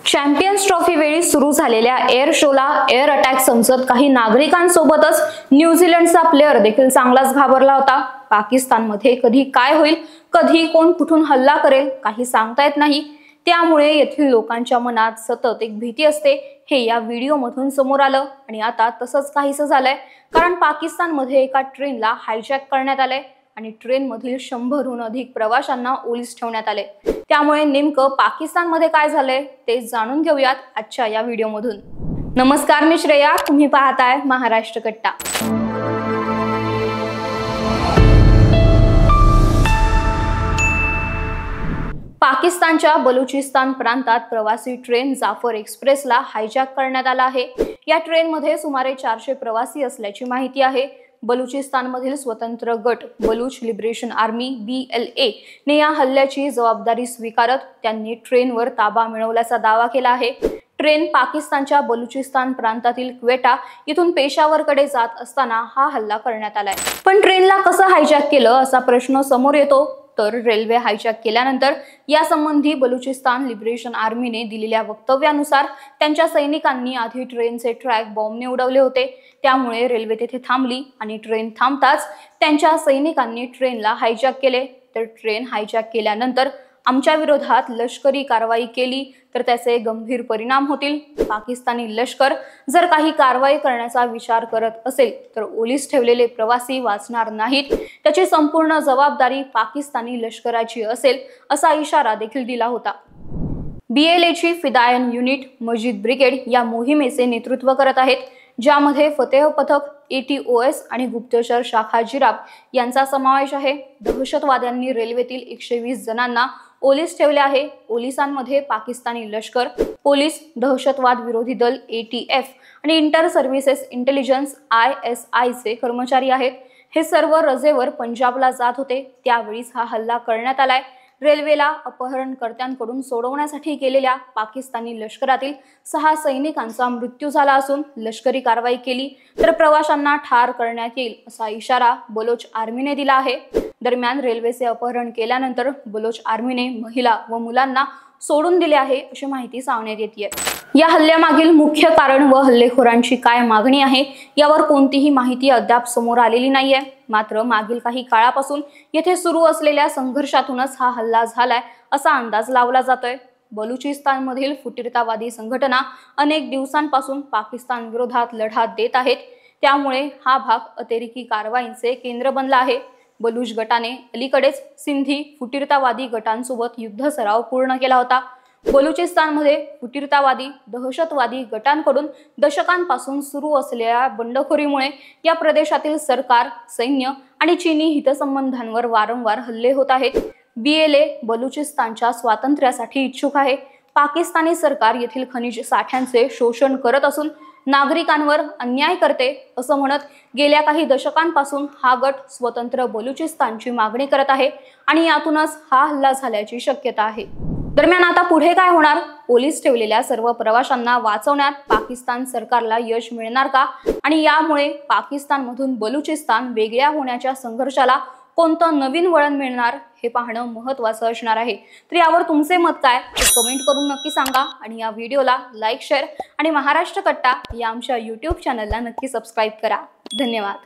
Champions trophy वेळी सुरू झालेल्या एअर शोला एअर अटॅक समजत काही नागरिकांसोबतच न्यूझीलंडचा प्लेअर देखील चांगलाच घाबरला होता। पाकिस्तानमध्ये कधी काय होईल, कधी कोण कुठून हल्ला करेल काही सांगता येत नाही। त्यामुळे येथील लोकांच्या मनात सतत एक भीती असते, हे या व्हिडिओमधून समोर आलं। आणि आता तसंच काहीसं झालंय, कारण पाकिस्तानमध्ये एका ट्रेनला हायजॅक करण्यात आलंय आणि ट्रेनमधील 100हून अधिक प्रवाशांना ओलीस ठेवण्यात आले। त्यामुळे नेमकं पाकिस्तानमध्ये काय झालंय ते जाणून घेऊयात आजच्या या व्हिडिओमधून। नमस्कार, मी श्रेया, तुम्ही पाहताय महाराष्ट्र कट्टा। पाकिस्तानच्या बलुचिस्तान प्रांतात प्रवासी ट्रेन जाफर एक्सप्रेसला हायजॅक करण्यात आला आहे। या ट्रेनमध्ये सुमारे 400 प्रवासी असल्याची माहिती आहे। बलुचिस्तानमधील स्वतंत्र गट बलूच लिबरेशन आर्मी BLA ने या हल्ल्याची जबाबदारी स्वीकारत त्यांनी ट्रेनवर ताबा मिळवल्याचा दावा केला आहे। ट्रेन पाकिस्तानच्या बलुचिस्तान प्रांतातील क्वेटा इथून पेशावरकडे जात असताना हा हल्ला करण्यात आलाय। पण ट्रेनला कसं हायजॅक केलं असा प्रश्न समोर येतो। तर रेल्वे हायजॅक केल्यानंतर यासंबंधी बलुचिस्तान लिबरेशन आर्मीने दिलेल्या वक्तव्यानुसार त्यांच्या सैनिकांनी आधी ट्रेनचे ट्रॅक बॉम्बने उडवले होते। त्यामुळे रेल्वे तेथे थांबली आणि ट्रेन थांबताच त्यांच्या सैनिकांनी ट्रेनला हायजॅक केले। तर ट्रेन हायजॅक केल्यानंतर आमच्या विरोधात लष्करी कारवाई केली तर त्याचे गंभीर परिणाम होतील। पाकिस्तानी लष्कर जर काही कारवाई करण्याचा विचार करत असेल तर ओलीस ठेवलेले प्रवासी वाचणार नाहीत, त्याची संपूर्ण जबाबदारी पाकिस्तानी लष्कराची असेल असा इशारा देखील दिला होता। BLA ची फिदायन युनिट मजीद ब्रिगेड या मोहिमेचे नेतृत्व करत आहेत, ज्यामध्ये फतेह पथक, ATOS आणि गुप्तचर शाखा जिराब यांचा समावेश आहे। दहशतवाद्यांनी रेल्वेतील 120 जणांना ओलीस ठेवले आहे। ओलिसांमध्ये पाकिस्तानी लष्कर, पोलीस, दहशतवाद विरोधी दल ATF आणि इंटर सर्व्हिसेस इंटेलिजन्स ISI चे कर्मचारी आहेत। हे सर्व रजेवर पंजाबला जात होते, त्यावेळीच हा हल्ला करण्यात आलाय। रेल्वेला अपहरणकर्त्यांकडून सोडवण्यासाठी गेलेल्या पाकिस्तानी लष्करातील 6 सैनिकांचा मृत्यू झाला असून लष्करी कारवाई केली तर प्रवाशांना ठार करण्यात येईल असा इशारा बलोच आर्मीने दिला आहे। दरम्यान रेल्वेचे अपहरण केल्यानंतर बलोच आर्मीने महिला व मुलांना सोडून दिले आहे अशी माहिती सांगण्यात येते। या हल्ल्यामागील मुख्य कारण व हल्लेखोरांची काय मागणी आहे यावर कोणतीही माहिती अद्याप समोर आलेली नाहीये। मात्र मागील काही काळापासून येथे सुरू असलेल्या संघर्षातूनच हा हल्ला झालाय असा अंदाज लावला जातोय। बलुचिस्तानमधील फुटीरतावादी संघटना अनेक दिवसांपासून पाकिस्तान विरोधात लढा देत आहेत, त्यामुळे हा भाग अतिरेकी कारवाईंचे केंद्र बनला आहे। बलूच गटाने अलीकडेच सिंधी फुटीरतावादी गटांसोबत युद्ध सराव पूर्ण केला होता। बलुचिस्तानमध्ये फुटीरतावादी दहशतवादी गटांकडून दशकांपासून सुरू असलेल्या बंडखोरीमुळे या प्रदेशातील सरकार, सैन्य आणि चीनी हितसंबंधांवर वारंवार हल्ले होत आहेत। BLA बलुचिस्तानच्या स्वातंत्र्यासाठी इच्छुक आहे। पाकिस्तानी सरकार येथील खनिज साठ्यांचे शोषण करत असून नागरिकांवर अन्याय करते असं म्हणत गेल्या काही दशकांपासून हा गट स्वतंत्र बलुचिस्तानची मागणी करत आहे आणि यातूनच हा हल्ला झाल्याची शक्यता आहे। दरम्यान आता पुढे काय होणार? ओलीस ठेवलेल्या सर्व प्रवाशांना वाचवण्यात पाकिस्तान सरकारला यश मिळणार का? आणि यामुळे पाकिस्तानमधून बलुचिस्तान वेगळ्या होण्याच्या संघर्षाला कोणतं नवीन वळण मिळणार हे पाहणं महत्त्वाचं असणार आहे। तर यावर तुमचे मत काय ते कमेंट करून नक्की सांगा आणि या व्हिडिओला लाईक, शेअर आणि महाराष्ट्र कट्टा या आमच्या YouTube चॅनलला नक्की सबस्क्राईब करा। धन्यवाद।